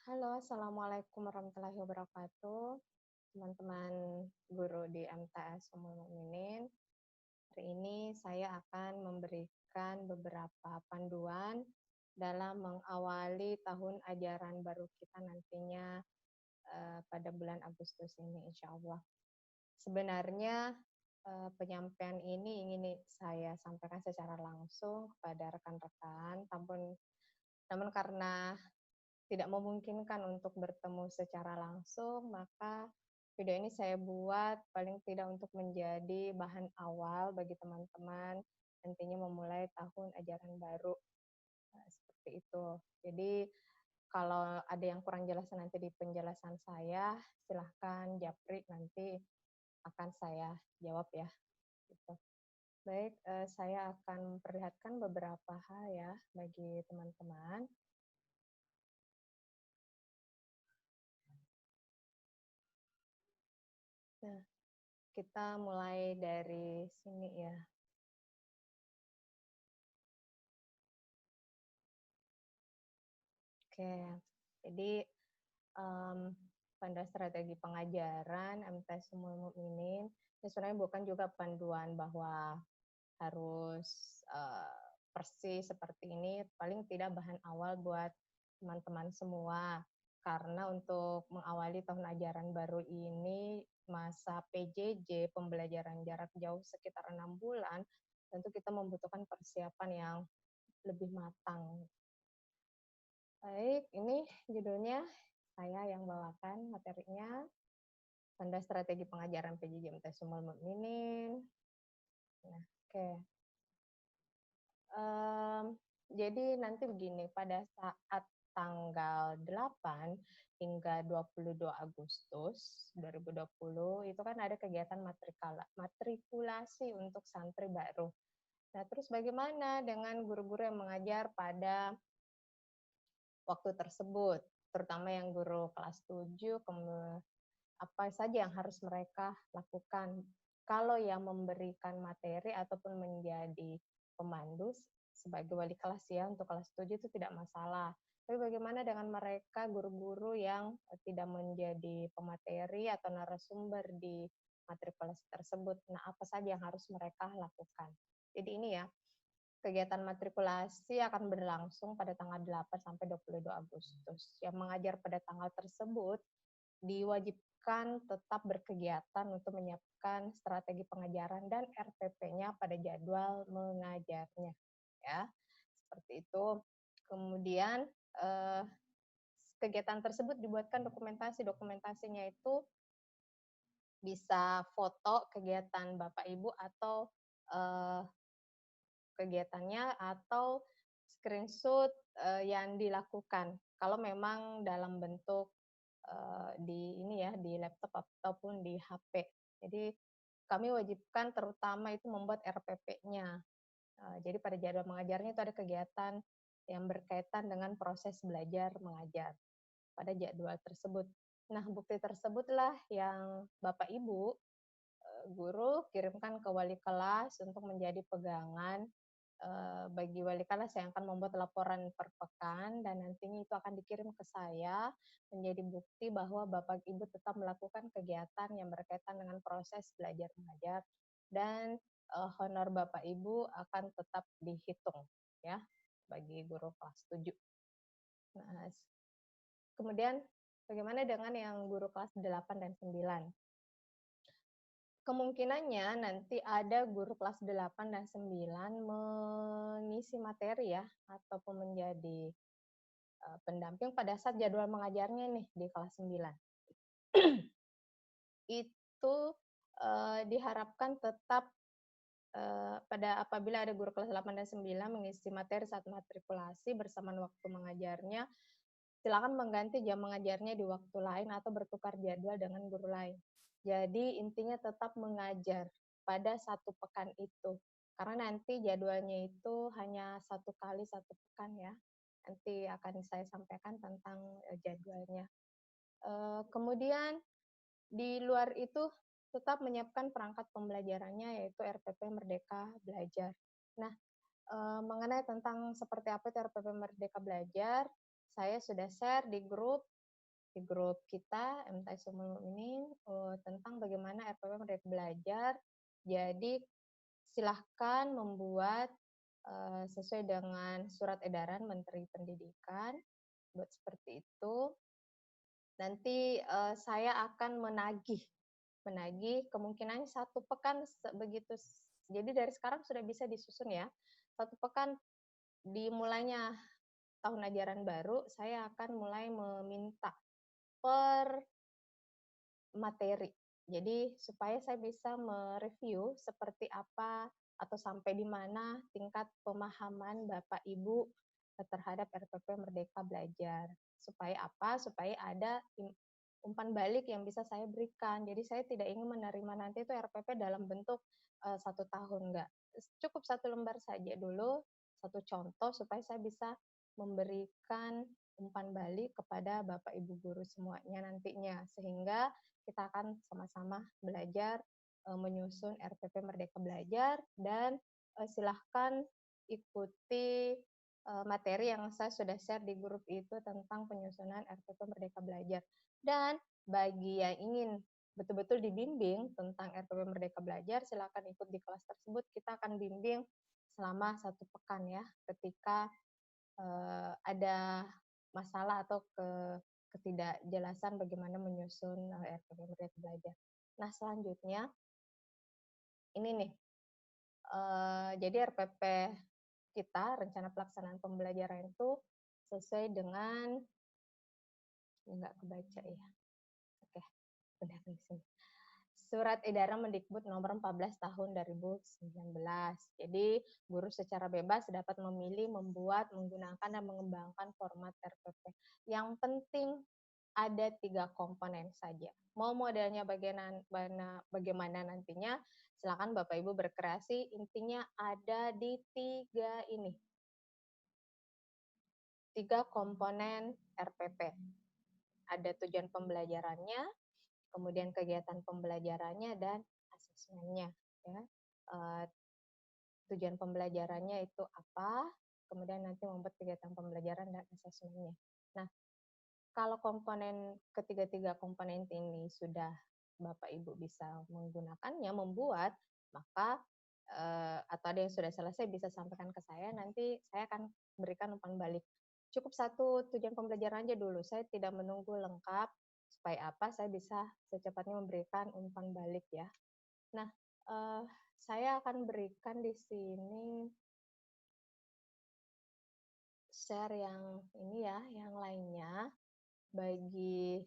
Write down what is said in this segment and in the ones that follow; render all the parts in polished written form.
Halo, Assalamualaikum warahmatullahi wabarakatuh. Teman-teman guru di MTS Ummul Mukminin. Hari ini saya akan memberikan beberapa panduan dalam mengawali tahun ajaran baru kita nantinya pada bulan Agustus ini, insya Allah. Sebenarnya penyampaian ini ingin saya sampaikan secara langsung kepada rekan-rekan, namun karena tidak memungkinkan untuk bertemu secara langsung, maka video ini saya buat paling tidak untuk menjadi bahan awal bagi teman-teman nantinya memulai tahun ajaran baru. Seperti itu. Jadi kalau ada yang kurang jelas nanti di penjelasan saya, silahkan japri, nanti akan saya jawab ya. Gitu. Baik, saya akan memperlihatkan beberapa hal ya bagi teman-teman. Nah, kita mulai dari sini ya. Oke, jadi pada strategi pengajaran MTS Ummul Mukminin, ini sebenarnya bukan juga panduan bahwa harus persis seperti ini, paling tidak bahan awal buat teman-teman semua. Karena untuk mengawali tahun ajaran baru ini, masa PJJ, pembelajaran jarak jauh sekitar 6 bulan, tentu kita membutuhkan persiapan yang lebih matang. Baik, ini judulnya saya yang bawakan materinya, tanda strategi pengajaran PJJ MTS Ummul Mukminin. Nah, oke. Jadi nanti begini, pada saat tanggal 8 hingga 22 Agustus 2020 itu kan ada kegiatan matrikulasi untuk santri baru. Nah, terus bagaimana dengan guru-guru yang mengajar pada waktu tersebut, terutama yang guru kelas 7, apa saja yang harus mereka lakukan? Kalau yang memberikan materi ataupun menjadi pemandu sebagai wali kelas ya, untuk kelas 7 itu tidak masalah. Tapi bagaimana dengan mereka guru-guru yang tidak menjadi pemateri atau narasumber di matrikulasi tersebut? Nah, apa saja yang harus mereka lakukan? Jadi ini ya, kegiatan matrikulasi akan berlangsung pada tanggal 8 sampai 22 Agustus. Yang mengajar pada tanggal tersebut diwajibkan tetap berkegiatan untuk menyiapkan strategi pengajaran dan RPP-nya pada jadwal mengajarnya. Ya, seperti itu. Kemudian kegiatan tersebut dibuatkan dokumentasi. Dokumentasinya itu bisa foto kegiatan Bapak Ibu atau kegiatannya atau screenshot yang dilakukan. Kalau memang dalam bentuk di ini ya, di laptop ataupun di HP. Jadi kami wajibkan terutama itu membuat RPP-nya. Jadi pada jadwal mengajarnya itu ada kegiatan yang berkaitan dengan proses belajar mengajar pada jadwal tersebut. Nah, bukti tersebutlah yang Bapak Ibu guru kirimkan ke wali kelas untuk menjadi pegangan bagi wali kelas yang akan membuat laporan per pekan, dan nantinya itu akan dikirim ke saya menjadi bukti bahwa Bapak Ibu tetap melakukan kegiatan yang berkaitan dengan proses belajar mengajar, dan honor Bapak Ibu akan tetap dihitung ya bagi guru kelas 7. Nah, kemudian bagaimana dengan yang guru kelas 8 dan 9? Kemungkinannya nanti ada guru kelas 8 dan 9 mengisi materi ya, ataupun menjadi pendamping pada saat jadwal mengajarnya nih di kelas 9. Itu diharapkan tetap apabila ada guru kelas 8 dan 9 mengisi materi saat matrikulasi bersamaan waktu mengajarnya, silakan mengganti jam mengajarnya di waktu lain atau bertukar jadwal dengan guru lain. Jadi intinya tetap mengajar pada satu pekan itu. Karena nanti jadwalnya itu hanya 1 kali 1 pekan ya. Nanti akan saya sampaikan tentang jadwalnya. Kemudian di luar itu tetap menyiapkan perangkat pembelajarannya, yaitu RPP Merdeka Belajar. Nah, mengenai tentang seperti apa itu RPP Merdeka Belajar, saya sudah share di grup di grup kita MTS ini tentang bagaimana RPP Merdeka Belajar. Jadi silahkan membuat sesuai dengan surat edaran Menteri Pendidikan, buat seperti itu. Nanti saya akan menagih kemungkinan 1 pekan begitu. Jadi dari sekarang sudah bisa disusun ya. 1 pekan dimulainya tahun ajaran baru, saya akan mulai meminta per materi. Jadi supaya saya bisa mereview seperti apa atau sampai di mana tingkat pemahaman Bapak Ibu terhadap RPP Merdeka Belajar. Supaya apa? Supaya ada umpan balik yang bisa saya berikan. Jadi saya tidak ingin menerima nanti itu RPP dalam bentuk 1 tahun, enggak. Cukup 1 lembar saja dulu, 1 contoh supaya saya bisa memberikan umpan balik kepada Bapak Ibu guru semuanya nantinya, sehingga kita akan sama-sama belajar menyusun RPP Merdeka Belajar, dan silahkan ikuti materi yang saya sudah share di grup itu tentang penyusunan RPP Merdeka Belajar. Dan bagi yang ingin betul-betul dibimbing tentang RPP Merdeka Belajar, silakan ikut di kelas tersebut. Kita akan bimbing selama 1 pekan ya, ketika ada masalah atau ketidakjelasan bagaimana menyusun RPP Merdeka Belajar. Nah, selanjutnya ini nih, jadi RPP kita, rencana pelaksanaan pembelajaran itu sesuai dengan, ini nggak kebaca ya. Oke, udah di sini. Surat Edaran Mendikbud nomor 14 tahun 2019. Jadi, guru secara bebas dapat memilih, membuat, menggunakan, dan mengembangkan format RPP. Yang penting ada 3 komponen saja. Mau modelnya bagaimana nantinya, silakan Bapak Ibu berkreasi, intinya ada di 3 ini. 3 komponen RPP. Ada tujuan pembelajarannya, kemudian kegiatan pembelajarannya, dan asesmennya. Ya. Tujuan pembelajarannya itu apa, kemudian nanti membuat kegiatan pembelajaran dan asesmennya. Nah, kalau ketiga komponen ini sudah Bapak Ibu bisa menggunakannya, membuat, maka atau ada yang sudah selesai bisa sampaikan ke saya, nanti saya akan berikan umpan balik. Cukup 1 tujuan pembelajaran aja dulu, saya tidak menunggu lengkap, supaya apa? Saya bisa secepatnya memberikan umpan balik ya. Nah, saya akan berikan di sini share yang ini ya, yang lainnya. Bagi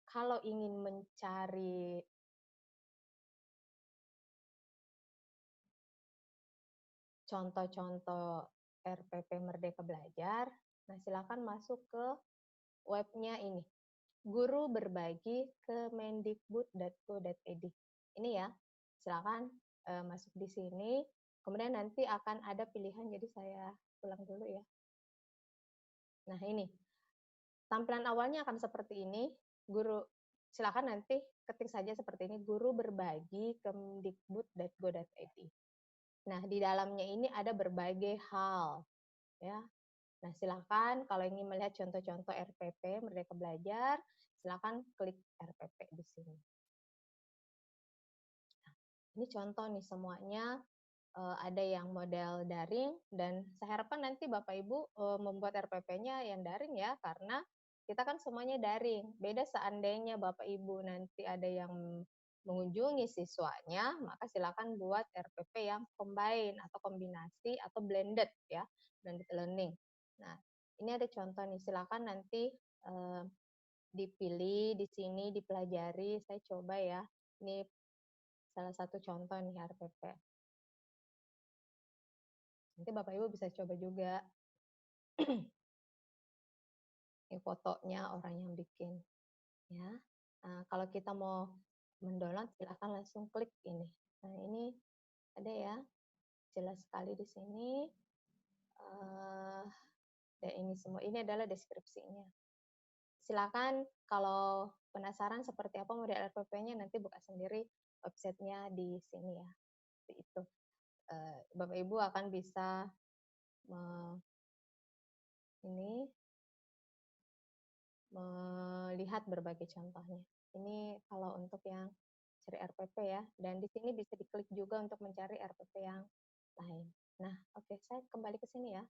kalau ingin mencari contoh-contoh RPP Merdeka Belajar, nah silakan masuk ke webnya ini, Guru Berbagi Kemendikbud.go.id. Ini ya, silakan masuk di sini. Kemudian nanti akan ada pilihan, jadi saya ulang dulu ya. Nah ini, tampilan awalnya akan seperti ini. Silakan nanti ketik saja seperti ini, Guru Berbagi Kemdikbud.go.id. Nah, di dalamnya ini ada berbagai hal, ya. Nah, silakan kalau ingin melihat contoh-contoh RPP Merdeka Belajar, silakan klik RPP di sini. Nah, ini contoh nih semuanya, ada yang model daring, dan saya harapkan nanti Bapak Ibu membuat RPP-nya yang daring ya, karena kita kan semuanya daring. Beda seandainya Bapak Ibu nanti ada yang mengunjungi siswanya, maka silakan buat RPP yang combine atau kombinasi atau blended ya, blended learning. Nah, ini ada contoh nih, silakan nanti dipilih di sini, dipelajari. Saya coba ya. Ini salah satu contoh nih RPP. Nanti Bapak Ibu bisa coba juga. Ini fotonya orang yang bikin. Ya. Nah, kalau kita mau mendownload, silahkan langsung klik ini. Nah, ini ada ya, jelas sekali di sini. Dan ini semua, ini adalah deskripsinya. Silakan kalau penasaran seperti apa model RPP-nya, nanti buka sendiri websitenya di sini ya. Seperti itu. Bapak Ibu akan bisa ini melihat berbagai contohnya. Ini kalau untuk yang cari RPP ya, dan di sini bisa diklik juga untuk mencari RPP yang lain. Nah, oke, saya kembali ke sini ya.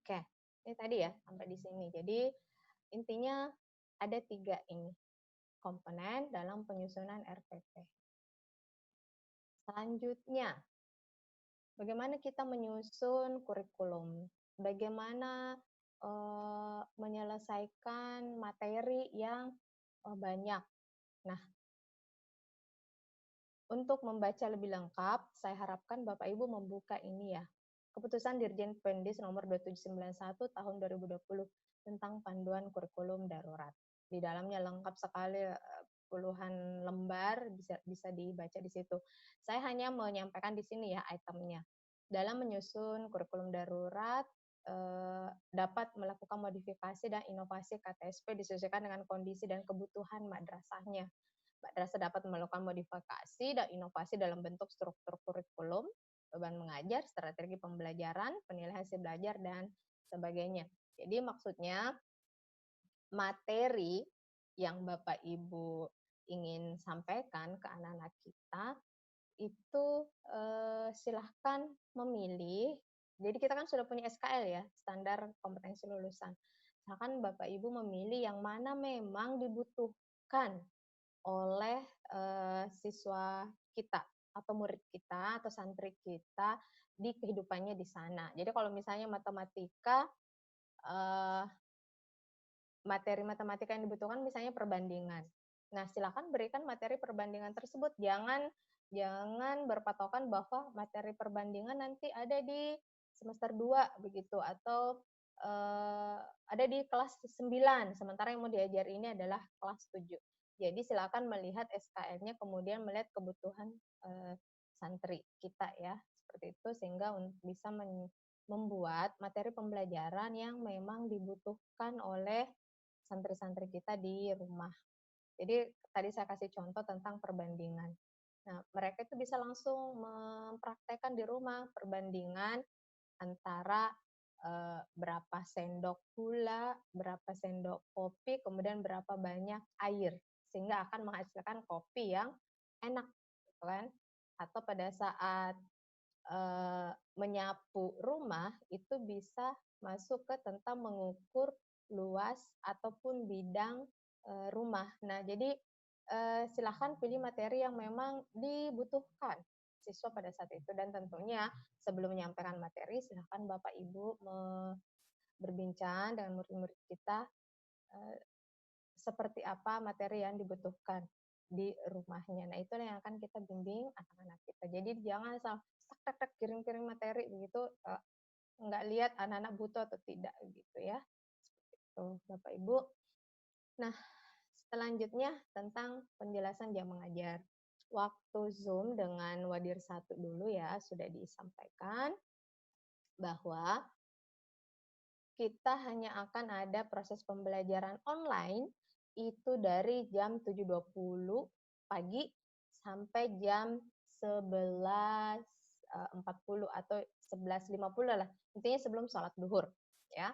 Oke, ini tadi ya, sampai di sini. Jadi, intinya ada 3 ini, komponen dalam penyusunan RPP. Selanjutnya, bagaimana kita menyusun kurikulum? Bagaimana menyelesaikan materi yang banyak? Nah, untuk membaca lebih lengkap, saya harapkan Bapak Ibu membuka ini ya, Keputusan Dirjen Pendis nomor 2791 tahun 2020 tentang panduan kurikulum darurat. Di dalamnya lengkap sekali, puluhan lembar, bisa dibaca di situ. Saya hanya menyampaikan di sini ya itemnya. Dalam menyusun kurikulum darurat, dapat melakukan modifikasi dan inovasi KTSP disesuaikan dengan kondisi dan kebutuhan madrasahnya. Madrasah dapat melakukan modifikasi dan inovasi dalam bentuk struktur kurikulum, beban mengajar, strategi pembelajaran, penilaian hasil belajar, dan sebagainya. Jadi maksudnya materi yang Bapak Ibu ingin sampaikan ke anak-anak kita itu silahkan memilih. Jadi kita kan sudah punya SKL ya, standar kompetensi lulusan. Silahkan Bapak Ibu memilih yang mana memang dibutuhkan oleh siswa kita atau murid kita atau santri kita di kehidupannya di sana. Jadi kalau misalnya matematika, materi matematika yang dibutuhkan misalnya perbandingan. Nah, silakan berikan materi perbandingan tersebut. Jangan berpatokan bahwa materi perbandingan nanti ada di semester 2 begitu atau ada di kelas 9, sementara yang mau diajar ini adalah kelas 7. Jadi silakan melihat SKN-nya, kemudian melihat kebutuhan santri kita ya, seperti itu sehingga bisa membuat materi pembelajaran yang memang dibutuhkan oleh santri-santri kita di rumah. Jadi tadi saya kasih contoh tentang perbandingan. Nah, mereka itu bisa langsung mempraktekkan di rumah perbandingan antara berapa sendok gula, berapa sendok kopi, kemudian berapa banyak air, sehingga akan menghasilkan kopi yang enak, gitu kan? Atau pada saat menyapu rumah itu bisa masuk ke tentang mengukur luas ataupun bidang rumah. Nah, jadi silahkan pilih materi yang memang dibutuhkan siswa pada saat itu, dan tentunya sebelum menyampaikan materi silahkan Bapak Ibu berbincang dengan murid-murid kita seperti apa materi yang dibutuhkan di rumahnya. Nah, itu yang akan kita bimbing anak-anak kita. Jadi jangan asal tak kirim-kirim materi begitu, nggak lihat anak-anak butuh atau tidak gitu ya. Seperti itu, Bapak Ibu. Nah, selanjutnya tentang penjelasan jam mengajar. Waktu Zoom dengan Wadir 1 dulu ya, sudah disampaikan bahwa kita hanya akan ada proses pembelajaran online itu dari jam 7.20 pagi sampai jam 11.40 atau 11.50 lah. Intinya sebelum sholat duhur ya.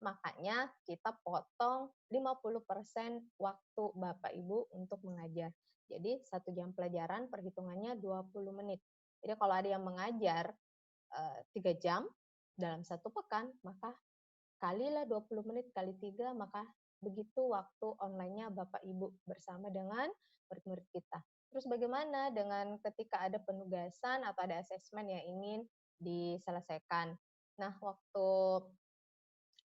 Makanya kita potong 50% waktu Bapak Ibu untuk mengajar. Jadi 1 jam pelajaran perhitungannya 20 menit. Jadi kalau ada yang mengajar 3 jam dalam 1 pekan, maka kalilah 20 menit kali 3, maka begitu waktu online-nya Bapak Ibu bersama dengan murid-murid kita. Terus bagaimana dengan ketika ada penugasan atau ada asesmen yang ingin diselesaikan? Nah, waktu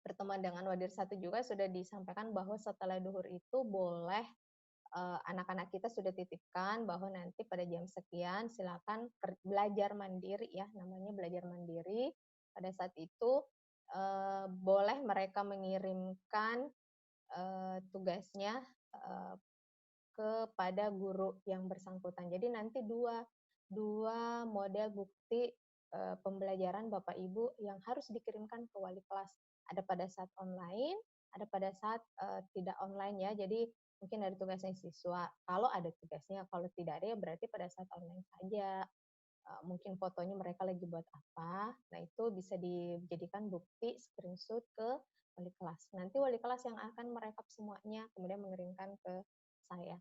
pertemuan dengan Wadir 1 juga sudah disampaikan bahwa setelah duhur itu boleh anak-anak kita sudah titipkan bahwa nanti pada jam sekian silakan belajar mandiri ya, namanya belajar mandiri. Pada saat itu boleh mereka mengirimkan tugasnya kepada guru yang bersangkutan. Jadi nanti dua model bukti pembelajaran Bapak Ibu yang harus dikirimkan ke wali kelas. Ada pada saat online, ada pada saat tidak online ya. Jadi mungkin ada tugasnya siswa. Kalau ada tugasnya, kalau tidak ada ya berarti pada saat online saja. mungkin fotonya mereka lagi buat apa. Nah, itu bisa dijadikan bukti screenshot ke wali kelas. Nanti wali kelas yang akan merekap semuanya, kemudian mengirimkan ke saya.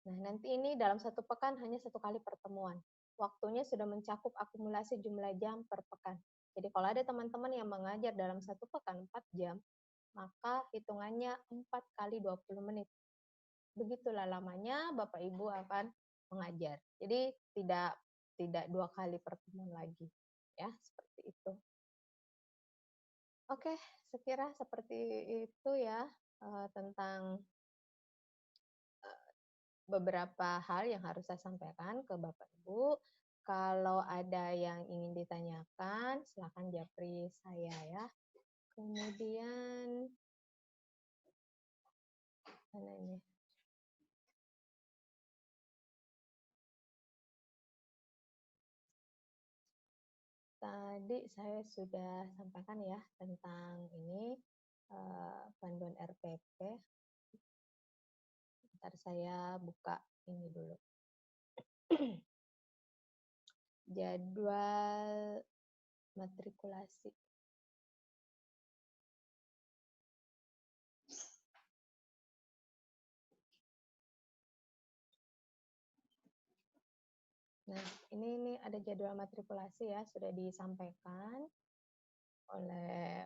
Nah, nanti ini dalam 1 pekan hanya 1 kali pertemuan. Waktunya sudah mencakup akumulasi jumlah jam per pekan. Jadi kalau ada teman-teman yang mengajar dalam 1 pekan 4 jam, maka hitungannya 4 kali 20 menit. Begitulah lamanya Bapak Ibu akan mengajar. Jadi tidak 2 kali pertemuan lagi. Ya, seperti itu. Oke, sekira seperti itu ya, tentang beberapa hal yang harus saya sampaikan ke Bapak Ibu. Kalau ada yang ingin ditanyakan, silakan japri saya ya. Kemudian, mana ini? Tadi saya sudah sampaikan ya tentang ini, panduan RPP. Bentar saya buka ini dulu. Jadwal matrikulasi. Nah, ini ada jadwal matrikulasi ya, sudah disampaikan oleh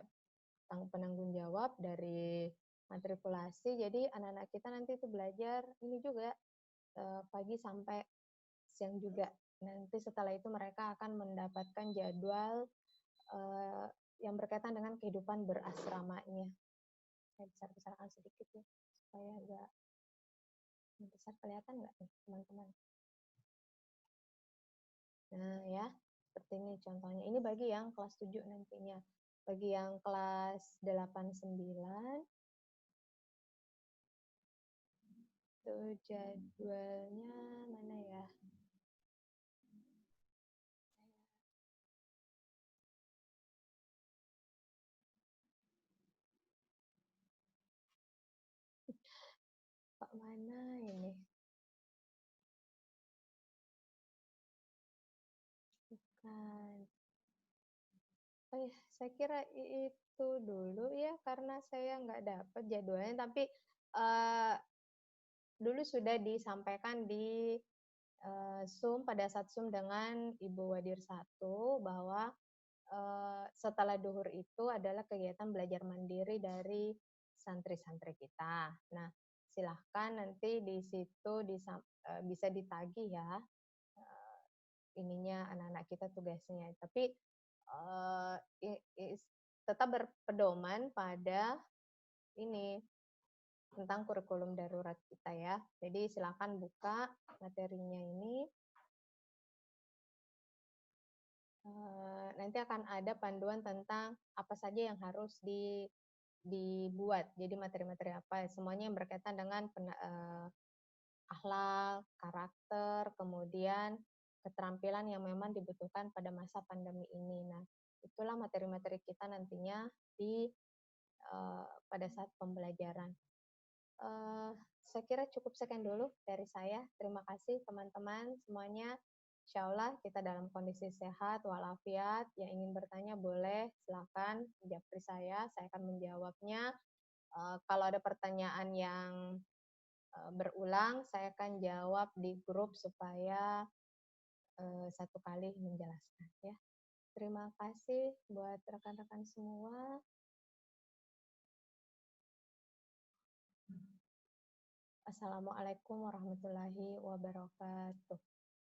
penanggung jawab dari matrikulasi. Jadi anak-anak kita nanti itu belajar ini juga pagi sampai siang juga. Nanti setelah itu mereka akan mendapatkan jadwal yang berkaitan dengan kehidupan berasramanya. Saya besar-besarkan sedikit ya, supaya agak besar, kelihatan nggak nih teman-teman? Nah ya, seperti ini contohnya. Ini bagi yang kelas 7 nantinya. Bagi yang kelas 8, 9, itu jadwalnya mana ya? Pak mana ini? Bukan. Oh ya, saya kira itu dulu ya, karena saya nggak dapat jadwalnya, tapi dulu sudah disampaikan di Zoom, pada saat Zoom dengan Ibu Wadir 1, bahwa setelah duhur itu adalah kegiatan belajar mandiri dari santri-santri kita. Nah, silahkan nanti di situ bisa ditagih ya, ininya anak-anak kita tugasnya. Tapi tetap berpedoman pada ini tentang kurikulum darurat kita ya. Jadi silakan buka materinya ini. Nanti akan ada panduan tentang apa saja yang harus dibuat. Jadi materi-materi apa, semuanya yang berkaitan dengan akhlak, karakter, kemudian keterampilan yang memang dibutuhkan pada masa pandemi ini. Nah, itulah materi-materi kita nantinya pada saat pembelajaran. Saya kira cukup sekian dulu dari saya. Terima kasih teman-teman semuanya. Insya Allah kita dalam kondisi sehat walafiat. Yang ingin bertanya boleh, silakan japri saya akan menjawabnya. Kalau ada pertanyaan yang berulang, saya akan jawab di grup supaya satu kali menjelaskan ya. Terima kasih buat rekan-rekan semua. Assalamualaikum warahmatullahi wabarakatuh.